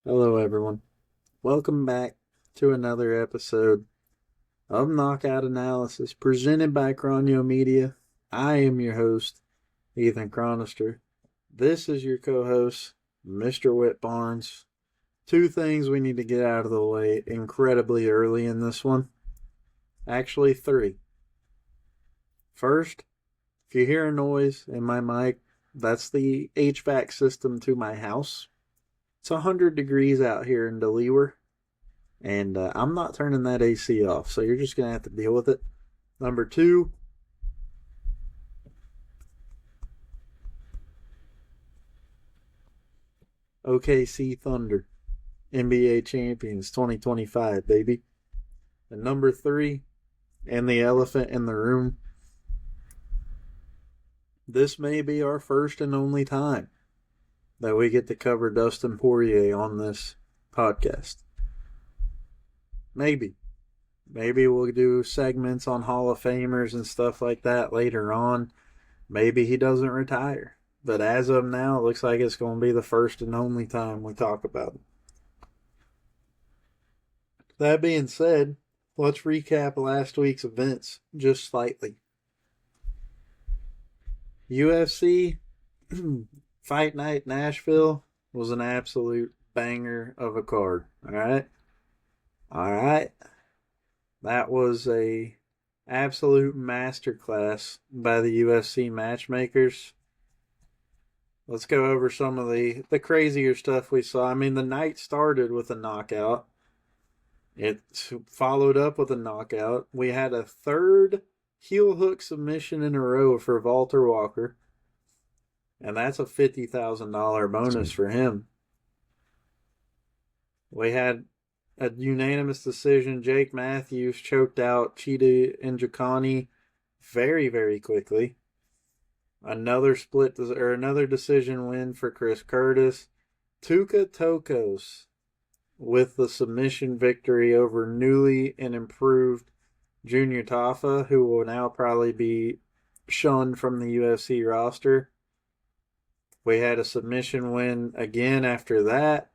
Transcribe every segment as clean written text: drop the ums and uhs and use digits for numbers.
Hello, everyone. Welcome back to another episode of Knockout Analysis presented by Cronio Media. I am your host, Ethan Chronister. This is your co-host, Mr. Whit Barnes. Two things we need to get out of the way incredibly early in this one. Actually, three. First, if you hear a noise in my mic, that's the HVAC system to my house. It's 100 degrees out here in Deliver, and I'm not turning that AC off, so you're just going to have to deal with it. Number two, OKC Thunder, NBA champions 2025, baby. And number three, and the elephant in the room, this may be our first and only time that we get to cover Dustin Poirier on this podcast. Maybe we'll do segments on Hall of Famers and stuff like that later on. Maybe he doesn't retire. But as of now, it looks like it's going to be the first and only time we talk about him. That being said, let's recap last week's events just slightly. UFC Fight Night Nashville was an absolute banger of a card. All right. That was a absolute masterclass by the UFC matchmakers. Let's go over some of the crazier stuff we saw. I mean, the night started with a knockout. It followed up with a knockout. We had a third heel hook submission in a row for Walter Walker. And that's a $50,000 bonus for him. We had a unanimous decision. Jake Matthews choked out Chidi Njoku very, very quickly. Another decision win for Chris Curtis. Tuka Tokos with the submission victory over newly and improved Junior Tafa, who will now probably be shunned from the UFC roster. We had a submission win again after that.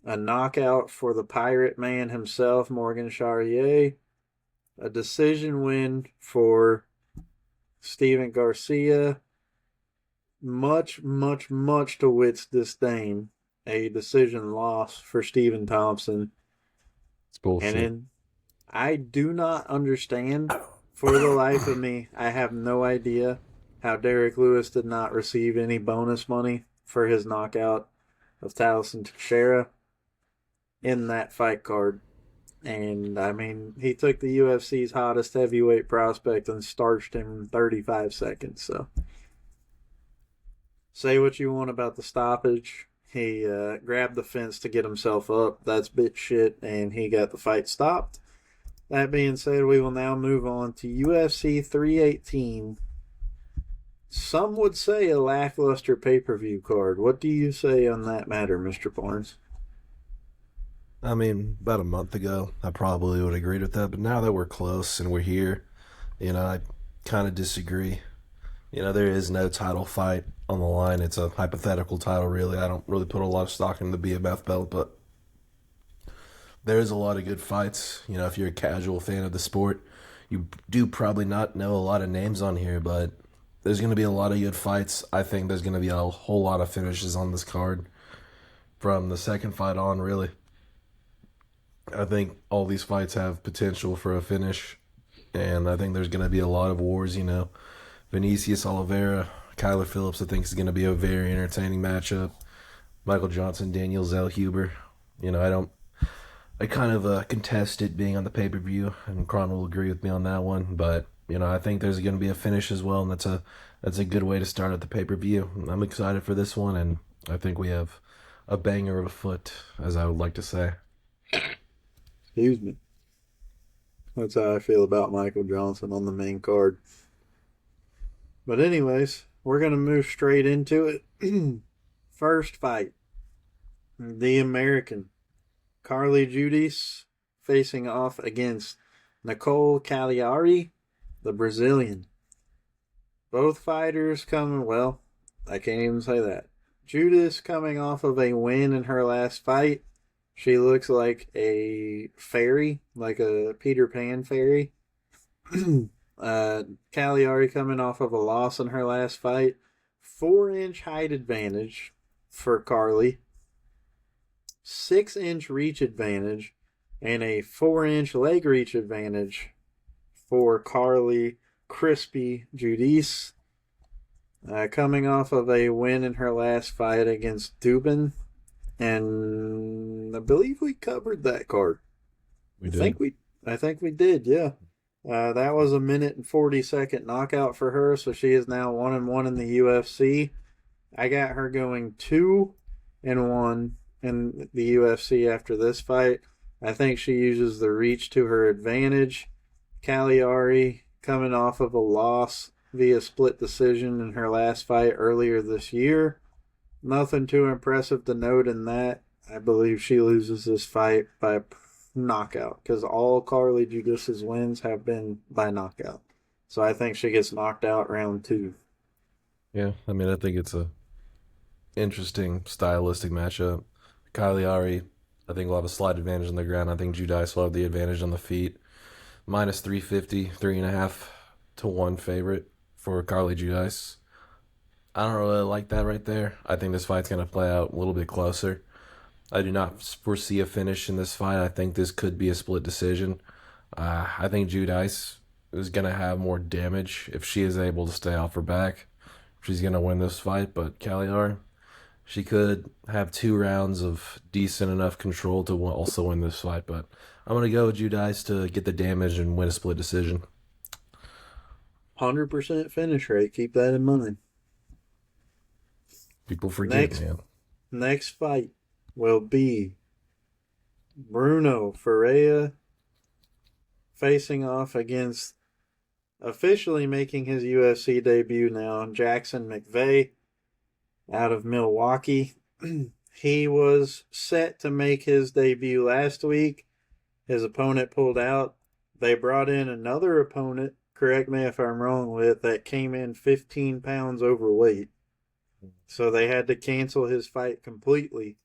A knockout for the Pirate Man himself, Morgan Charrier. A decision win for Steven Garcia. Much to Whit's disdain, a decision loss for Stephen Thompson. It's bullshit. And then I do not understand, for the life of me, I have no idea how Derek Lewis did not receive any bonus money for his knockout of Taliesin Teixeira in that fight card. And, I mean, he took the UFC's hottest heavyweight prospect and starched him in 35 seconds. So, say what you want about the stoppage. He grabbed the fence to get himself up. That's bitch shit, and he got the fight stopped. That being said, we will now move on to UFC 318. Some would say a lackluster pay-per-view card. What do you say on that matter, Mr. Barnes? I mean, about a month ago, I probably would have agreed with that, but now that we're close and we're here, I kind of disagree. There is no title fight on the line. It's a hypothetical title, really. I don't really put a lot of stock in the BMF belt, but there is a lot of good fights. If you're a casual fan of the sport, you do probably not know a lot of names on here, but there's going to be a lot of good fights. I think there's going to be a whole lot of finishes on this card from the second fight on, really. I think all these fights have potential for a finish, and I think there's going to be a lot of wars, Vinicius Oliveira, Kyler Phillips, I think is going to be a very entertaining matchup. Michael Johnson, Daniel Zellhuber. I kind of contest it being on the pay-per-view, and Kron will agree with me on that one, but I think there's going to be a finish as well, and that's a good way to start at the pay-per-view. I'm excited for this one, and I think we have a banger of a foot, as I would like to say. Excuse me. That's how I feel about Michael Johnson on the main card. But anyways, we're going to move straight into it. First fight. The American. Carly Judice facing off against Nicole Cagliari, the Brazilian. Both fighters coming, well, I can't even say that. Judas coming off of a win in her last fight. She looks like a fairy, like a Peter Pan fairy. Cagliari coming off of a loss in her last fight. 4-inch height advantage for Carly. 6-inch reach advantage. And a 4-inch leg reach advantage for Carly Crispy Judice. Coming off of a win in her last fight against Dubin. And I believe we covered that card. We did. I think we did, yeah. That was a 1:40 knockout for her, so she is now 1-1 in the UFC. I got her going 2-1 in the UFC after this fight. I think she uses the reach to her advantage. Cagliari coming off of a loss via split decision in her last fight earlier this year. Nothing too impressive to note in that. I believe she loses this fight by knockout because all Carly Judice's wins have been by knockout. So I think she gets knocked out round 2. Yeah, I mean, I think it's a interesting stylistic matchup. Cagliari, I think, will have a slight advantage on the ground. I think Judice will have the advantage on the feet. Minus 350, 3.5 to 1 favorite for Carly Judice. I don't really like that right there. I think this fight's going to play out a little bit closer. I do not foresee a finish in this fight. I think this could be a split decision. I think Judice is going to have more damage if she is able to stay off her back. She's going to win this fight, but Cagliari, she could have 2 rounds of decent enough control to also win this fight. But I'm going to go with Judice to get the damage and win a split decision. 100% finish rate. Keep that in mind. People forget, man. Next fight will be Bruno Ferreira facing off against officially making his UFC debut now, Jackson McVeigh out of Milwaukee. He was set to make his debut last week. His opponent pulled out. They brought in another opponent, correct me if I'm wrong, with that came in 15 pounds overweight. So they had to cancel his fight completely.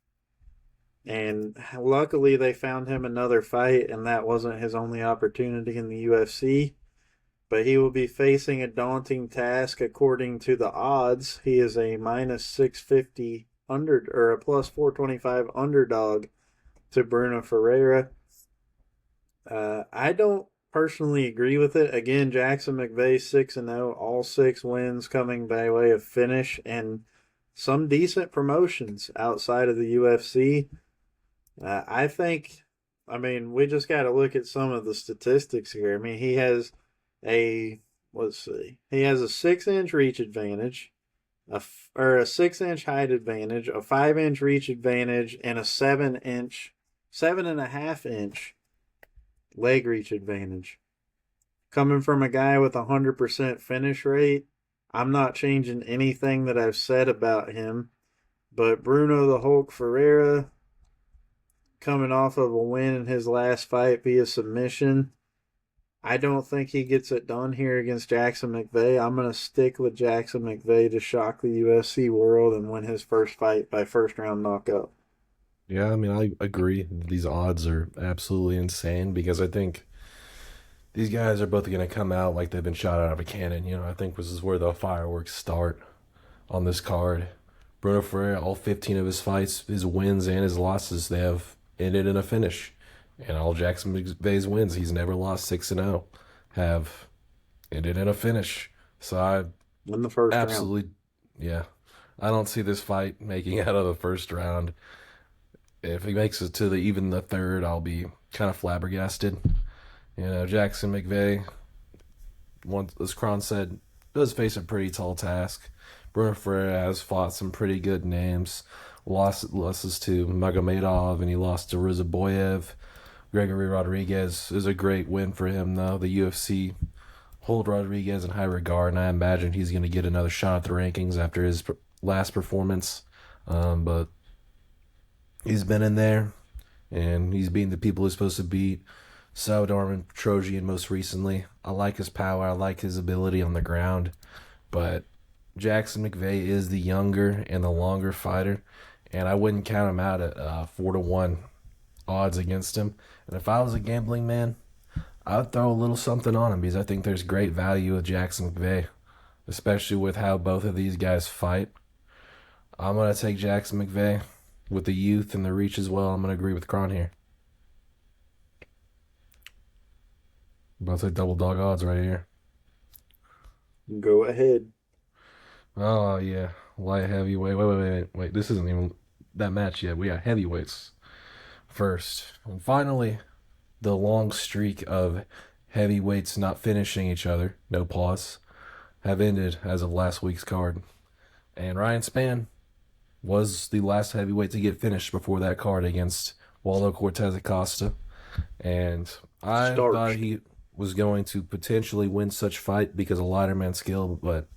And luckily they found him another fight, and that wasn't his only opportunity in the UFC. But he will be facing a daunting task according to the odds. He is a minus 650 or a plus 425 underdog to Bruno Ferreira. I don't personally agree with it. Again, Jackson McVeigh 6-0, all 6 wins coming by way of finish, and some decent promotions outside of the UFC. I think, we just got to look at some of the statistics here. He has a 6-inch reach advantage, a 6-inch height advantage, a 5-inch reach advantage, and a 7.5-inch leg reach advantage. Coming from a guy with 100% finish rate, I'm not changing anything that I've said about him. But Bruno the Hulk Ferreira, coming off of a win in his last fight via submission, I don't think he gets it done here against Jackson McVeigh. I'm going to stick with Jackson McVeigh to shock the UFC world and win his first fight by first-round knockout. Yeah, I agree. These odds are absolutely insane because I think these guys are both going to come out like they've been shot out of a cannon. I think this is where the fireworks start on this card. Bruno Ferreira, all 15 of his fights, his wins and his losses, they have ended in a finish. And all Jackson McVeigh's wins, he's never lost 6-0, have ended in a finish. So I in the first absolutely, yeah, I don't see this fight making out of the first round. If he makes it to even the third, I'll be kind of flabbergasted. Jackson McVeigh, as Kron said, does face a pretty tall task. Bruno Ferreira has fought some pretty good names. Losses to Magomedov, and he lost to Rizaboyev. Gregory Rodriguez is a great win for him, though. The UFC hold Rodriguez in high regard, and I imagine he's going to get another shot at the rankings after his last performance. But he's been in there, and he's beating the people he's supposed to beat. Salvador and Petrosian most recently. I like his power. I like his ability on the ground. But Jackson McVeigh is the younger and the longer fighter, and I wouldn't count him out at 4-1 odds against him. And if I was a gambling man, I would throw a little something on him because I think there's great value with Jackson McVeigh, especially with how both of these guys fight. I'm going to take Jackson McVeigh with the youth and the reach as well. I'm going to agree with Cron here. About to say double dog odds right here. Go ahead. Oh, yeah. Light heavyweight. Wait. This isn't even that match yet. We got heavyweights first. And finally, the long streak of heavyweights not finishing each other, no pause, have ended as of last week's card. And Ryan Spann was the last heavyweight to get finished before that card against Waldo Cortez Acosta. And I thought he was going to potentially win such fight because of lighter man skill, but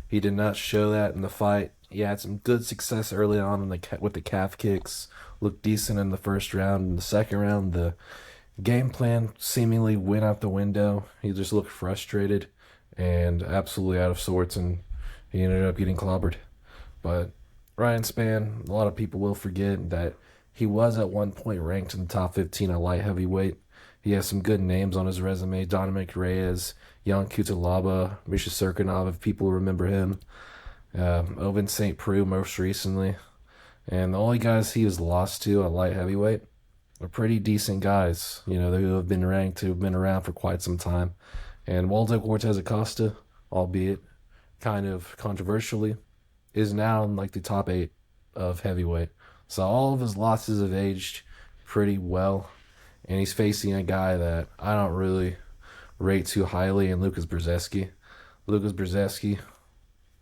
he did not show that in the fight. He had some good success early on with the calf kicks, looked decent in the first round. In the second round, the game plan seemingly went out the window. He just looked frustrated and absolutely out of sorts, and he ended up getting clobbered. But Ryan Spann, a lot of people will forget that he was at one point ranked in the top 15 at light heavyweight. He has some good names on his resume: Dominic Reyes, Jan Kutalaba, Misha Serkinov, if people remember him. Oven St. Preux most recently. And the only guys he was lost to at light heavyweight are pretty decent guys, who have been ranked, who have been around for quite some time. And Waldo Cortez Acosta, albeit kind of controversially, is now in like the top 8 of heavyweight. So all of his losses have aged pretty well. And he's facing a guy that I don't really rate too highly in Lucas Brzeski. Lucas Brzeski,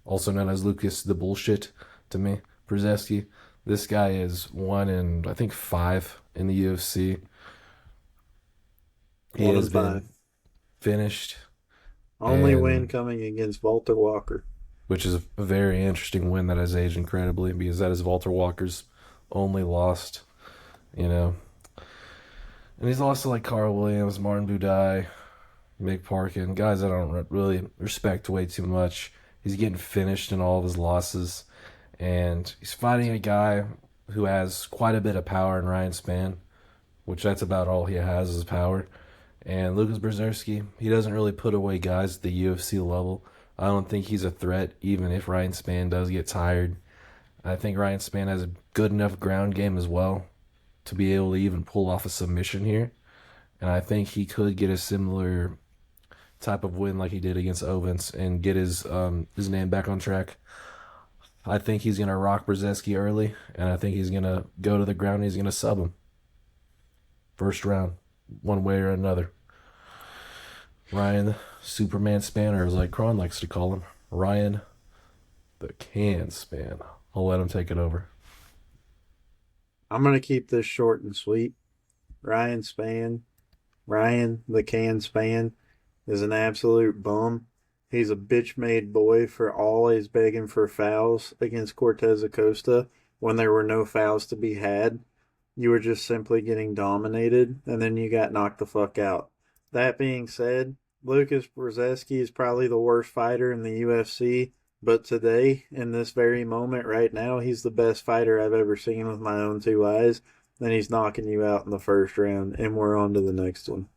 also known as Lucas the Bullshit to me, Brzeski. This guy is 1 in, I think, 5 in the UFC. He has been finished. Only win coming against Walter Walker. Which is a very interesting win that has aged incredibly, because that is Walter Walker's only lost, And he's lost to like Carl Williams, Martin Budai, Mick Parkin, guys I don't really respect way too much. He's getting finished in all of his losses. And he's fighting a guy who has quite a bit of power in Ryan Spann, which that's about all he has is power. And Lucas Brzeski, he doesn't really put away guys at the UFC level. I don't think he's a threat, even if Ryan Spann does get tired. I think Ryan Spann has a good enough ground game as well to be able to even pull off a submission here. And I think he could get a similar type of win like he did against Ovens and get his name back on track. I think he's going to rock Brzeski early, and I think he's going to go to the ground and he's going to sub him. First round, one way or another. Ryan Superman Spanner, as like Cron likes to call him. Ryan the Can Spann. I'll let him take it over. I'm going to keep this short and sweet. Ryan Spann, Ryan the Can Spann, is an absolute bum. He's a bitch-made boy for always begging for fouls against Cortez Acosta when there were no fouls to be had. You were just simply getting dominated, and then you got knocked the fuck out. That being said, Lucas Brzeski is probably the worst fighter in the UFC, but today, in this very moment right now, he's the best fighter I've ever seen with my own 2 eyes. Then he's knocking you out in the first round, and we're on to the next one.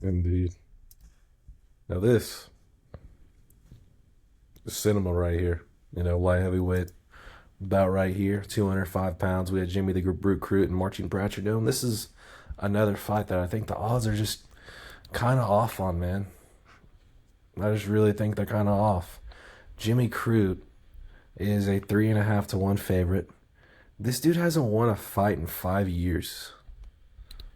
Indeed. Now this is cinema right here. Light heavyweight, about right here, 205 pounds. We had Jimmy the Brute Crute and Marcin Pratchett doing. This is another fight that I think the odds are just kind of off on, man. I just really think they're kind of off. Jimmy Crute is a 3.5 to 1 favorite. This dude hasn't won a fight in 5 years.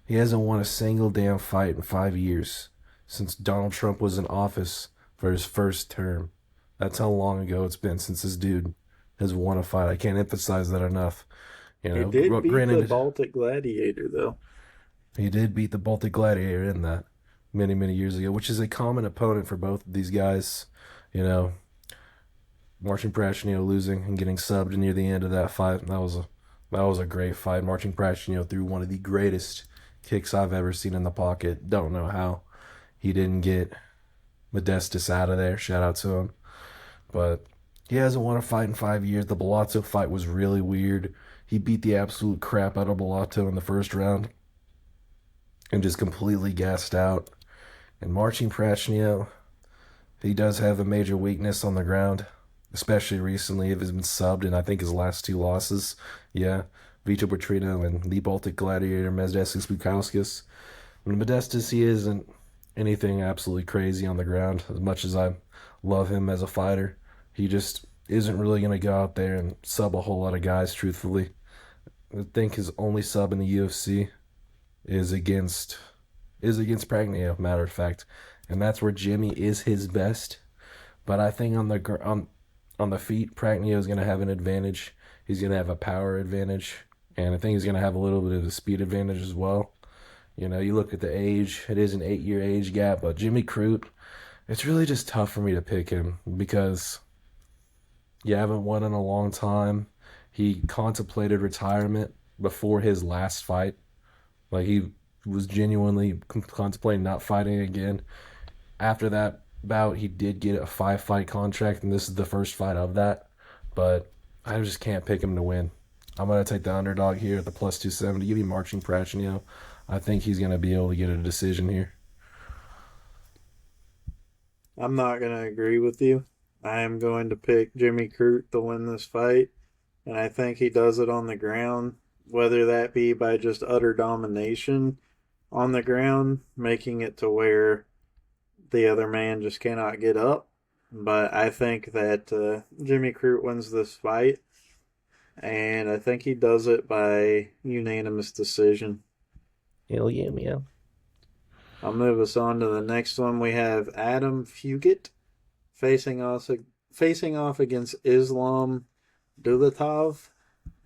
He hasn't won a single damn fight in 5 years since Donald Trump was in office for his first term. That's how long ago it's been since this dude has won a fight. I can't emphasize that enough. He did beat the Baltic Gladiator, though. He did beat the Baltic Gladiator in that many, many years ago, which is a common opponent for both of these guys. Marcin Pratchett losing and getting subbed near the end of that fight. That was a great fight. Marcin Pratchett threw one of the greatest kicks I've ever seen in the pocket. Don't know how he didn't get Modestus out of there. Shout out to him. But He hasn't won a fight in 5 years. The Bellato fight was really weird. He beat the absolute crap out of Bellato in the first round and just completely gassed out. And Marcin Prachnio, he does have a major weakness on the ground, especially recently. He's been subbed in, I think, his last two losses. Yeah, Vitor Petrino and the Baltic Gladiator Mesdestis Bukauskas. When Modestas, he isn't anything absolutely crazy on the ground. As much as I love him as a fighter, he just isn't really going to go out there and sub a whole lot of guys, truthfully. I think his only sub in the UFC is against Pragnia, matter of fact, and that's where Jimmy is his best. But I think on the feet, Pragnia is going to have an advantage. He's going to have a power advantage, and I think he's going to have a little bit of a speed advantage as well. You know, you look at the age; it is an 8-year age gap, but Jimmy Crute, it's really just tough for me to pick him because you haven't won in a long time. He contemplated retirement before his last fight. Like, he was genuinely contemplating not fighting again. After that bout, he did get a 5-fight contract, and this is the first fight of that. But I just can't pick him to win. I'm going to take the underdog here at the plus 270. Give me Marcin Prachnio. I think he's going to be able to get a decision here. I'm not going to agree with you. I am going to pick Jimmy Crute to win this fight, and I think he does it on the ground, whether that be by just utter domination on the ground, making it to where the other man just cannot get up. But I think that Jimmy Crute wins this fight, and I think he does it by unanimous decision. Hell yeah, man. I'll move us on to the next one. We have Adam Fugit facing off against Islam Dulatov.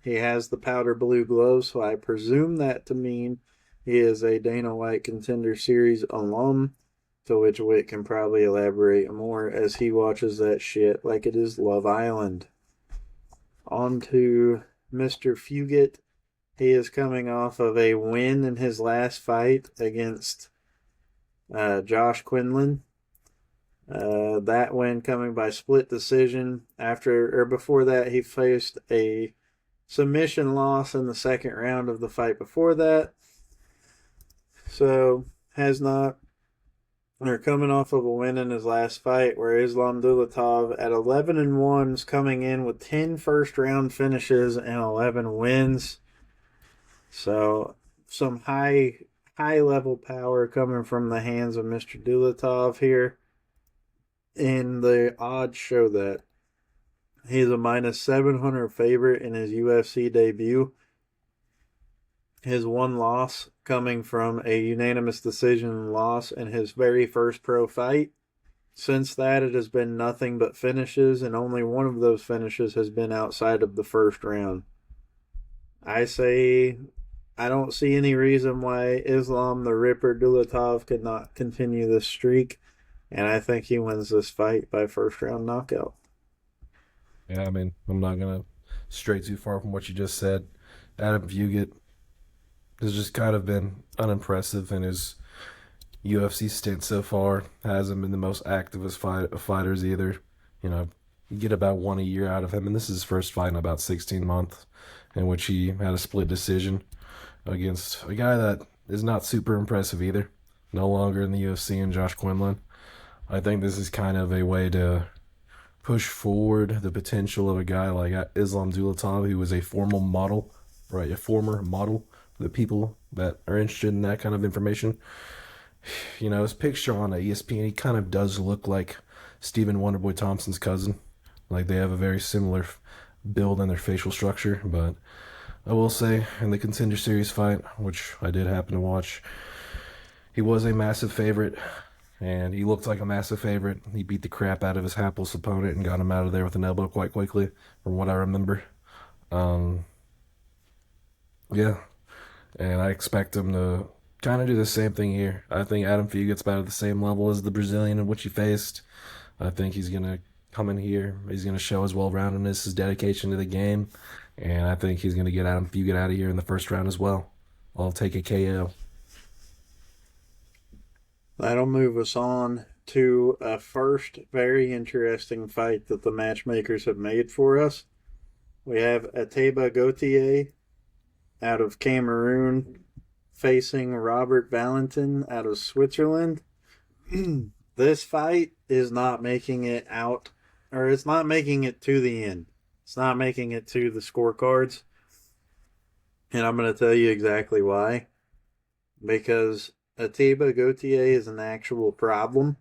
He has the powder blue gloves, so I presume that to mean he is a Dana White Contender Series alum, to which Whit can probably elaborate more as he watches that shit like it is Love Island. On to Mr. Fugit. He is coming off of a win in his last fight against Josh Quinlan. That win coming by split decision. Before that, he faced a submission loss in the second round of the fight before that. So, coming off of a win in his last fight, where Islam Dulatov at 11-1 is coming in with 10 first round finishes and 11 wins. So, some high level power coming from the hands of Mr. Dulatov here. And the odds show that. He's a minus 700 favorite in his UFC debut. His one loss coming from a unanimous decision loss in his very first pro fight. Since that, it has been nothing but finishes, and only one of those finishes has been outside of the first round. I say I don't see any reason why Islam the Ripper Dulatov could not continue this streak, and I think he wins this fight by first round knockout. Yeah, I mean, I'm not going to stray too far from what you just said. Adam Fugit has just kind of been unimpressive in his UFC stint so far. Hasn't been the most active as fighters either. You know, you get about one a year out of him, and this is his first fight in about 16 months, in which he had a split decision against a guy that is not super impressive either. No longer in the UFC, and Josh Quinlan. I think this is kind of a way to push forward the potential of a guy like Islam Dulatov, who was a former model for the people that are interested in that kind of information. You know, his picture on ESPN, he kind of does look like Stephen Wonderboy Thompson's cousin. Like, they have a very similar build in their facial structure. But I will say, in the Contender Series fight, which I did happen to watch, he was a massive favorite. And he looked like a massive favorite. He beat the crap out of his hapless opponent and got him out of there with an elbow quite quickly, from what I remember. Yeah. And I expect him to kind of do the same thing here. I think Adam Fugit's about at the same level as the Brazilian in which he faced. I think he's going to come in here. He's going to show his well-roundedness, his dedication to the game. And I think he's going to get Adam Fugit out of here in the first round as well. I'll take a KO. That'll move us on to a first very interesting fight that the matchmakers have made for us. We have Ateba Gautier out of Cameroon facing Robert Valentin out of Switzerland. This fight is not making it out, or it's not making it to the end. It's not making it to the scorecards. And I'm going to tell you exactly why. Because Ateba Gautier is an actual problem,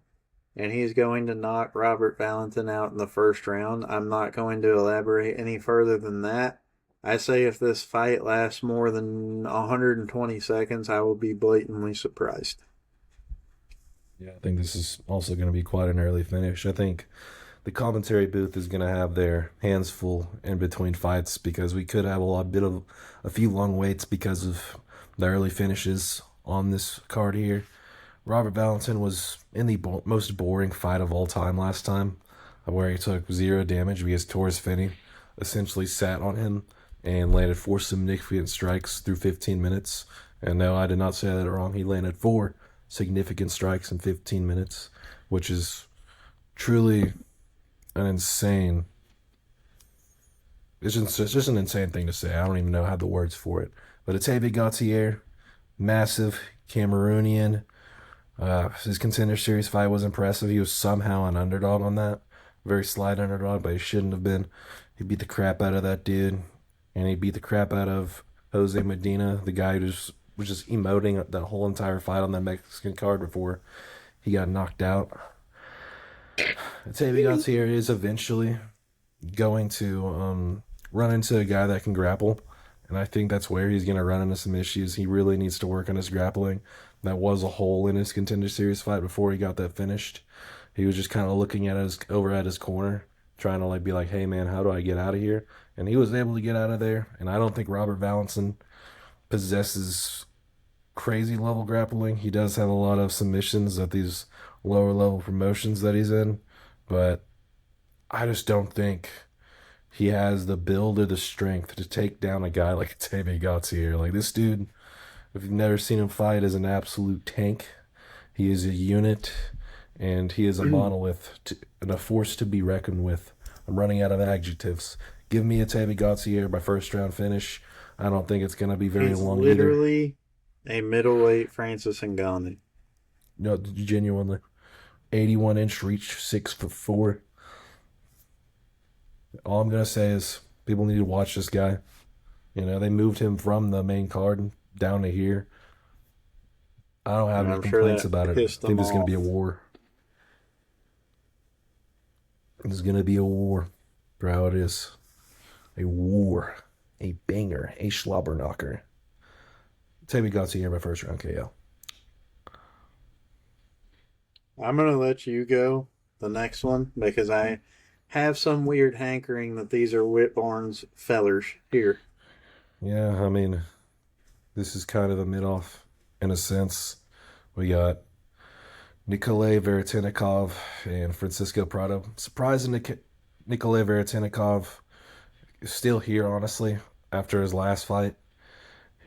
and he's going to knock Robert Valentin out in the first round. I'm not going to elaborate any further than that. I say if this fight lasts more than 120 seconds, I will be blatantly surprised. Yeah, I think this is also going to be quite an early finish. I think the commentary booth is going to have their hands full in between fights because we could have a few long waits because of the early finishes on this card here. Robert Valentin was in the most boring fight of all time last time, where he took 0 damage because Torres Finney essentially sat on him and landed 4 significant strikes through 15 minutes. And no, I did not say that wrong. He landed 4 significant strikes in 15 minutes, which is truly an insane. It's just an insane thing to say. I don't even know how the words for it. But Ateba Gautier, massive Cameroonian. His Contender Series fight was impressive. He was somehow an underdog on that. Very slight underdog, but he shouldn't have been. He beat the crap out of that dude. And he beat the crap out of Jose Medina, the guy who was just emoting that whole entire fight on that Mexican card before he got knocked out. Ateba Gautier is eventually going to run into a guy that can grapple. And I think that's where he's going to run into some issues. He really needs to work on his grappling. That was a hole in his Contender Series fight before he got that finished. He was just kind of looking at over at his corner, trying to be like, hey man, how do I get out of here? And he was able to get out of there. And I don't think Robert Valentin possesses crazy level grappling. He does have a lot of submissions at these lower level promotions that he's in, but I just don't think he has the build or the strength to take down a guy like Ateba Gautier. Like, this dude, if you've never seen him fight, is an absolute tank. He is a unit, and he is a monolith and a force to be reckoned with. I'm running out of adjectives. Give me Ateba Gautier by first round finish. I don't think it's going to be very long either. Literally a middleweight Francis Ngannou. No, genuinely. 81-inch reach, 6'4". All I'm going to say is people need to watch this guy. You know, they moved him from the main card down to here. I don't have any complaints about it. I think there's going to be a war. There's going to be a war. Bro, it is. A war. A banger. A slobber knocker. Ateba Gautier by first round KO. I'm going to let you go the next one because I have some weird hankering that these are Whit Barnes fellers here. Yeah, I mean, this is kind of a mid-off in a sense. We got Nikolay Veretennikov and Francisco Prado. Surprising Nikolay Veretennikov is still here, honestly, after his last fight,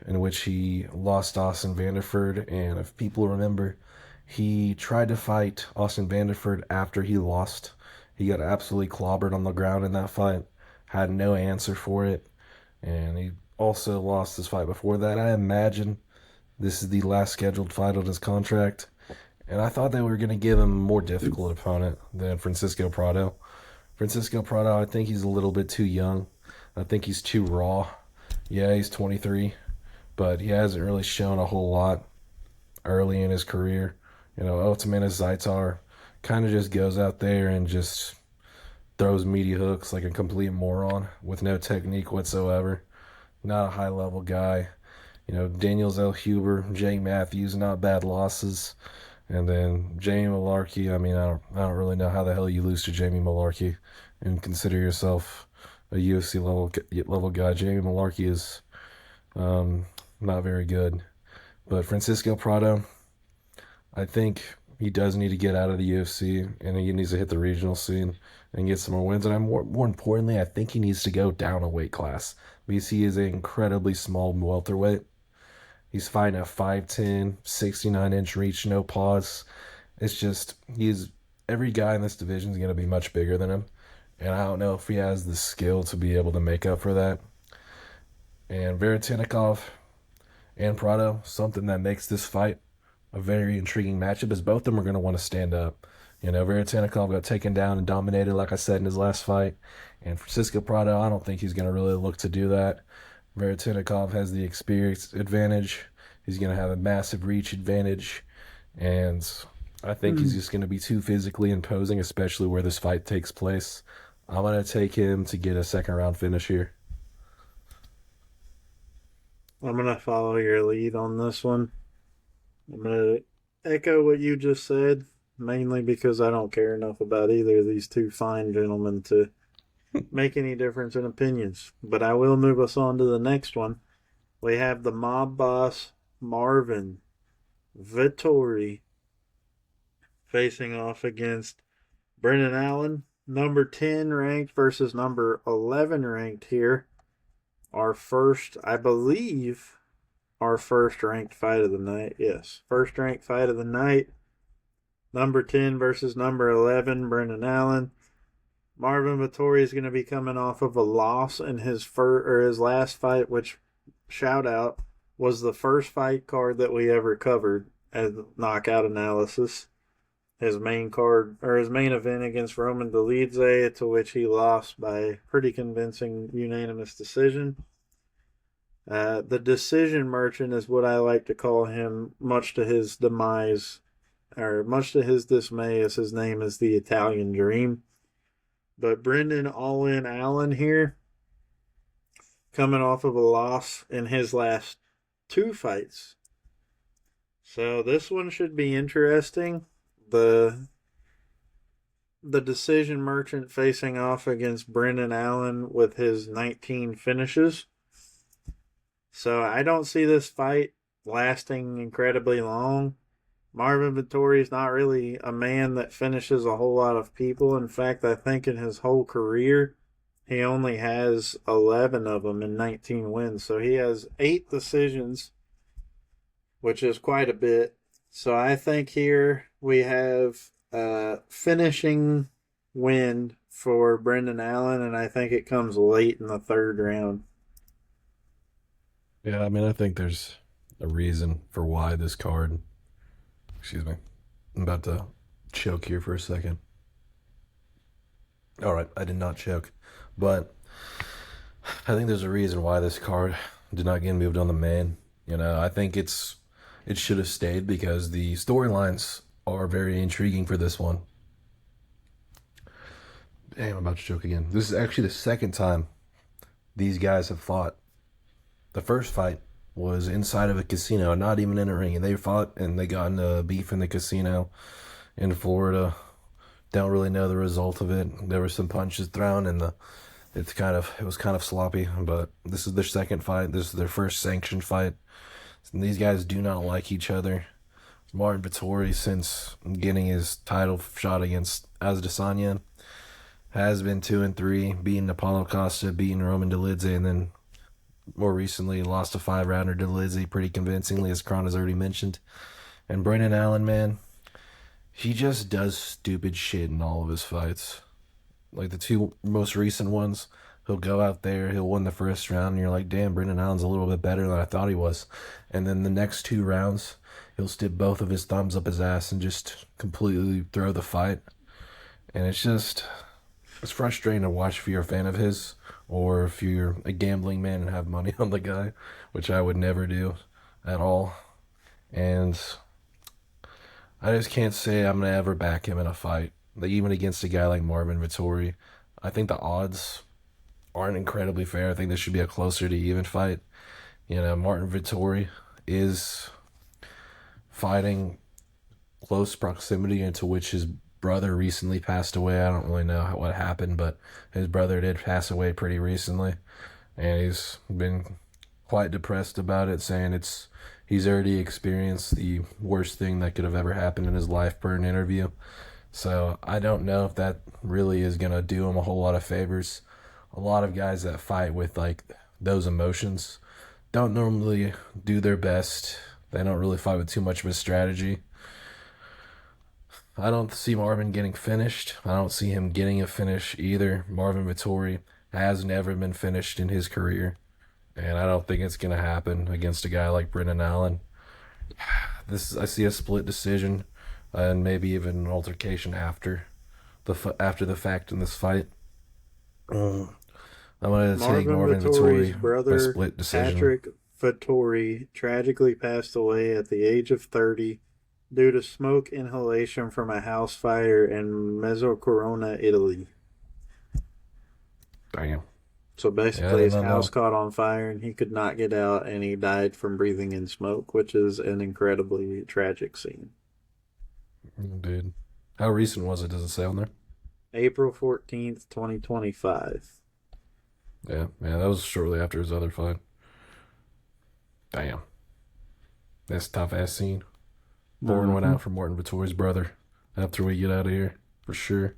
in which he lost Austin Vanderford. And if people remember, he tried to fight Austin Vanderford after he lost. He got absolutely clobbered on the ground in that fight, had no answer for it, and he also lost his fight before that. I imagine this is the last scheduled fight on his contract, and I thought they were going to give him a more difficult opponent than Francisco Prado. Francisco Prado, I think he's a little bit too young. I think he's too raw. Yeah, he's 23, but he hasn't really shown a whole lot early in his career. You know, Otaminus Zaitar kind of just goes out there and just throws meaty hooks like a complete moron with no technique whatsoever. Not a high-level guy. You know, Daniel Zellhuber, Jay Matthews, not bad losses. And then Jamie Malarkey, I mean, I don't really know how the hell you lose to Jamie Malarkey and consider yourself a UFC level guy. Jamie Malarkey is not very good. But Francisco Prado, I think he does need to get out of the UFC, and he needs to hit the regional scene and get some more wins. And more importantly, I think he needs to go down a weight class because he is an incredibly small welterweight. He's fighting at 5'10", 69-inch reach, no pause. It's just, he's every guy in this division is going to be much bigger than him. And I don't know if he has the skill to be able to make up for that. And Veretennikov and Prado, something that makes this fight a very intriguing matchup is both of them are going to want to stand up. You know, Veretennikov got taken down and dominated, like I said, in his last fight. And Francisco Prado, I don't think he's going to really look to do that. Veretennikov has the experience advantage. He's going to have a massive reach advantage. And I think he's just going to be too physically imposing, especially where this fight takes place. I'm going to take him to get a second round finish here. I'm going to follow your lead on this one. I'm going to echo what you just said, mainly because I don't care enough about either of these two fine gentlemen to make any difference in opinions. But I will move us on to the next one. We have the mob boss, Marvin Vettori, facing off against Brendan Allen, number 10 ranked versus number 11 ranked here. Our first, I believe, our first ranked fight of the night. Yes, first ranked fight of the night. Number 10 versus number 11, Brendan Allen. Marvin Vettori is going to be coming off of a loss in his his last fight, which, shout out, was the first fight card that we ever covered as knockout analysis. His main card, or his main event against Roman Dolidze, to which he lost by pretty convincing unanimous decision. The decision merchant is what I like to call him, much to his demise, or much to his dismay, as his name is the Italian Dream. But Brendan All-In Allen here, coming off of a loss in his last two fights. So this one should be interesting. The decision merchant facing off against Brendan Allen with his 19 finishes. So I don't see this fight lasting incredibly long. Marvin Vettori is not really a man that finishes a whole lot of people. In fact, I think in his whole career, he only has 11 of them and 19 wins. So he has 8 decisions, which is quite a bit. So I think here we have finishing win for Brendan Allen, and I think it comes late in the third round. Yeah, I mean, I think there's a reason for why this card. Excuse me. I'm about to choke here for a second. All right, I did not choke. But I think there's a reason why this card did not get moved on the main. You know, I think it should have stayed because the storylines are very intriguing for this one. Damn, I'm about to choke again. This is actually the second time these guys have fought. The first fight was inside of a casino, not even in a ring. And they fought and they got into beef in the casino in Florida. Don't really know the result of it. There were some punches thrown and it was kind of sloppy. But this is their second fight. This is their first sanctioned fight. And these guys do not like each other. Martin Vettori, since getting his title shot against Adesanya, has been 2-3, beating Apollo Costa, beating Roman Dolidze, and then more recently lost a 5-rounder to Dolidze pretty convincingly, as Kron has already mentioned. And Brendan Allen, man, he just does stupid shit in all of his fights. Like the two most recent ones, he'll go out there, he'll win the first round, and you're like, damn, Brendan Allen's a little bit better than I thought he was. And then the next 2 rounds, he'll stick both of his thumbs up his ass and just completely throw the fight. And it's frustrating to watch if you're a fan of his, or if you're a gambling man and have money on the guy, which I would never do at all. And I just can't say I'm going to ever back him in a fight. Like, even against a guy like Marvin Vettori, I think the odds aren't incredibly fair. I think this should be a closer to even fight. You know, Martin Vettori is fighting close proximity into which his brother recently passed away. I don't really know what happened, but his brother did pass away pretty recently, and he's been quite depressed about it, saying he's already experienced the worst thing that could have ever happened in his life per an interview. So I don't know if that really is going to do him a whole lot of favors. A lot of guys that fight with like those emotions don't normally do their best. They don't really fight with too much of a strategy. I don't see Marvin getting finished. I don't see him getting a finish either. Marvin Vettori has never been finished in his career, and I don't think it's going to happen against a guy like Brendan Allen. I see a split decision, and maybe even an altercation after the fact in this fight. I'm going to take Marvin Marvin Vettori's Vettori by brother, split decision. Patrick Vettori, tragically passed away at the age of 30 due to smoke inhalation from a house fire in Mezzocorona, Italy. Damn. So Yeah, I basically, did his not house know. caught on fire and he could not get out, and he died from breathing in smoke, which is an incredibly tragic scene. Dude. How recent was it? Does it say on there? April 14th, 2025. Yeah, that was shortly after his other fight. Damn. That's a tough ass scene. Pouring one Mm-hmm. out for Martin Vittori's brother after we get out of here, for sure.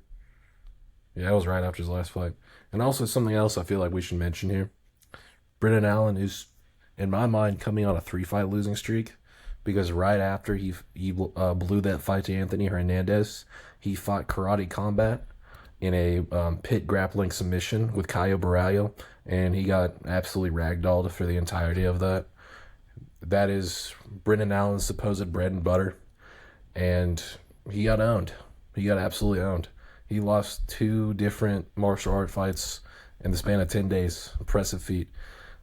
Yeah, that was right after his last fight. And also something else I feel like we should mention here. Brendan Allen is, in my mind, coming on a 3-fight losing streak because right after he blew that fight to Anthony Hernandez, he fought Karate Combat in a pit grappling submission with Caio Baralho, and he got absolutely ragdolled for the entirety of that. That is Brendan Allen's supposed bread and butter, and he got owned. He got absolutely owned. He lost 2 different martial art fights in the span of 10 days. Impressive feat.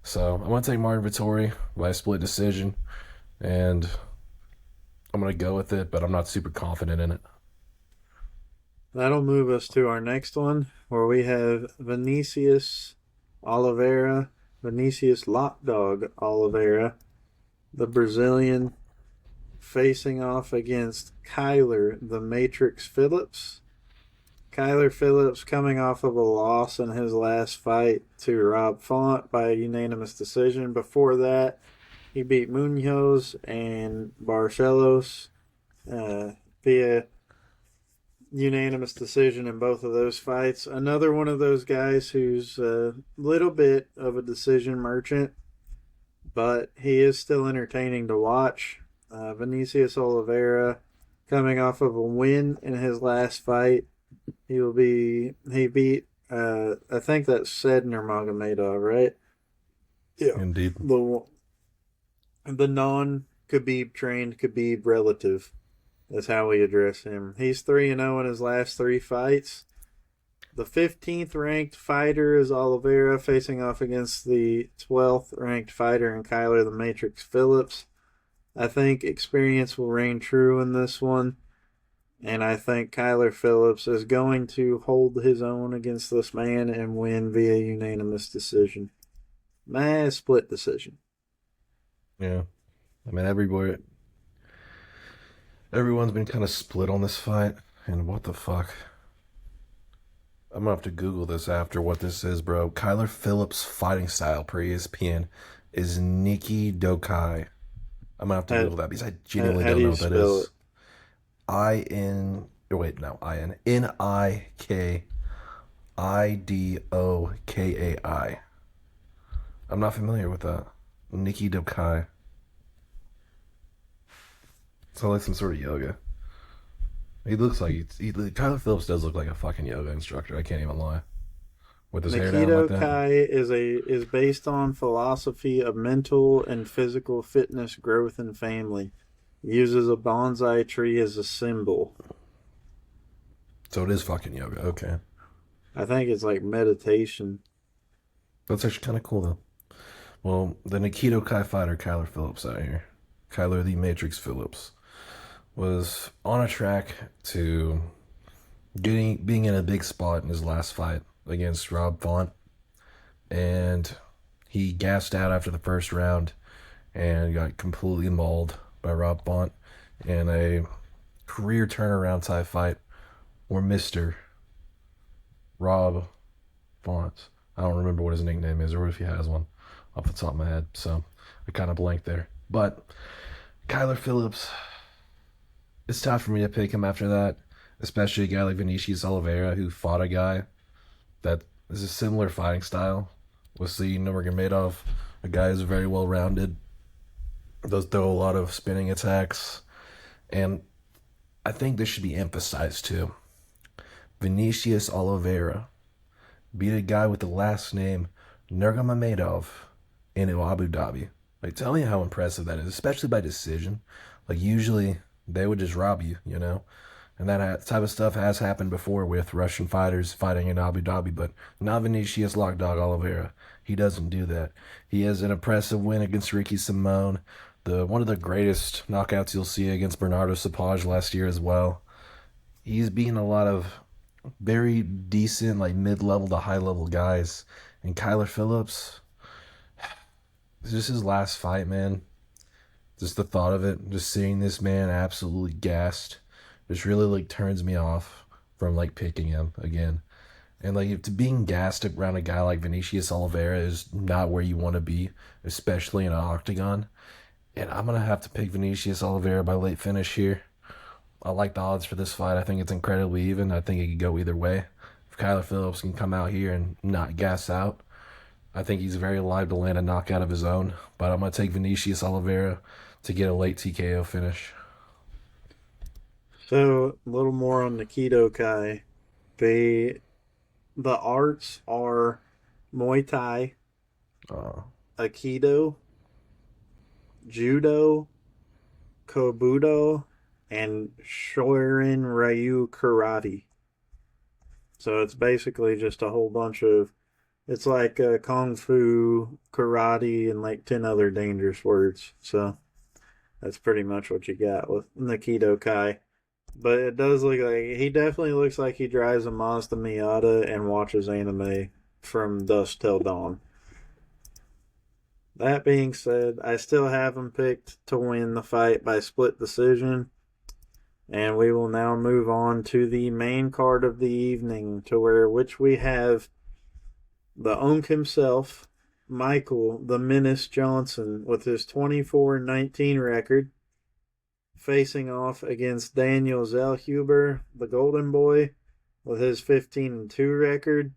So I'm going to take Martin Vettori by a split decision, and I'm going to go with it, but I'm not super confident in it. That'll move us to our next one, where we have Vinicius Lockdog Oliveira, the Brazilian, facing off against Kyler the Matrix Phillips. Kyler Phillips coming off of a loss in his last fight to Rob Font by a unanimous decision. Before that, he beat Munoz and Barcelos via unanimous decision in both of those fights. Another one of those guys who's a little bit of a decision merchant, but he is still entertaining to watch. Vinicius Oliveira coming off of a win in his last fight. He beat I think that's Sedner Magomedov, right? Yeah. Indeed. The non Khabib trained Khabib relative. That's how we address him. He's 3-0 in his last 3 fights. The 15th ranked fighter is Oliveira, facing off against the 12th ranked fighter in Kyler the Matrix Phillips. I think experience will reign true in this one. And I think Kyler Phillips is going to hold his own against this man and win via unanimous decision. Split decision. Yeah. I mean, everyone's been kind of split on this fight, and what the fuck? I'm gonna have to Google this after what this is, bro. Kyler Phillips' fighting style per ESPN is nikidokai. I'm gonna have to Google that because I genuinely How don't do know you what that spell is. it? Nikidokai. I'm not familiar with that. Nikidokai. Sounds like some sort of yoga. He looks like Kyler Phillips does look like a fucking yoga instructor. I can't even lie. With his hair down like that. Nikidokai is based on philosophy of mental and physical fitness, growth, and family. Uses a bonsai tree as a symbol. So it is fucking yoga. Okay. I think it's like meditation. That's actually kind of cool, though. Well, the nikidokai fighter, Kyler Phillips out here. Kyler the Matrix Phillips. Was on a track to being in a big spot in his last fight against Rob Font, and he gassed out after the first round and got completely mauled by Rob Font in a career turnaround type fight where Mr. Rob Font, I don't remember what his nickname is or if he has one off the top of my head, so I kind of blanked there. But Kyler Phillips, it's tough for me to pick him after that, especially a guy like Vinicius Oliveira who fought a guy that is a similar fighting style with the Nurmagomedov, a guy who's very well rounded, does throw a lot of spinning attacks, and I think this should be emphasized too. Vinicius Oliveira beat a guy with the last name Nurmagomedov in Abu Dhabi. Like, tell me how impressive that is, especially by decision. Like, usually they would just rob you, you know? And that type of stuff has happened before with Russian fighters fighting in Abu Dhabi, but not Vinicius Lockdog Oliveira. He doesn't do that. He has an impressive win against Ricky Simone, one of the greatest knockouts you'll see against Bernardo Sapage last year as well. He's beaten a lot of very decent, like mid-level to high-level guys. And Kyler Phillips, it's just his last fight, man. Just the thought of it, just seeing this man absolutely gassed, just really like turns me off from like picking him again. And like to being gassed around a guy like Vinicius Oliveira is not where you want to be, especially in an octagon. And I'm gonna have to pick Vinicius Oliveira by late finish here. I like the odds for this fight. I think it's incredibly even. I think it could go either way. If Kyler Phillips can come out here and not gas out, I think he's very alive to land a knockout of his own. But I'm going to take Vinicius Oliveira to get a late TKO finish. So a little more on nikidokai. The arts are Muay Thai, Aikido, Judo, Kobudo, and Shorin Ryu Karate. So it's basically just a whole bunch of, it's like Kung Fu, Karate, and like 10 other dangerous words. So that's pretty much what you got with nikidokai. But it does look like, he definitely looks like he drives a Mazda Miata and watches anime from dusk till dawn. That being said, I still have him picked to win the fight by split decision. And we will now move on to the main card of the evening, which we have the Onk himself, Michael the Menace Johnson, with his 24-19 record, facing off against Daniel Zellhuber, the Golden Boy, with his 15-2 record.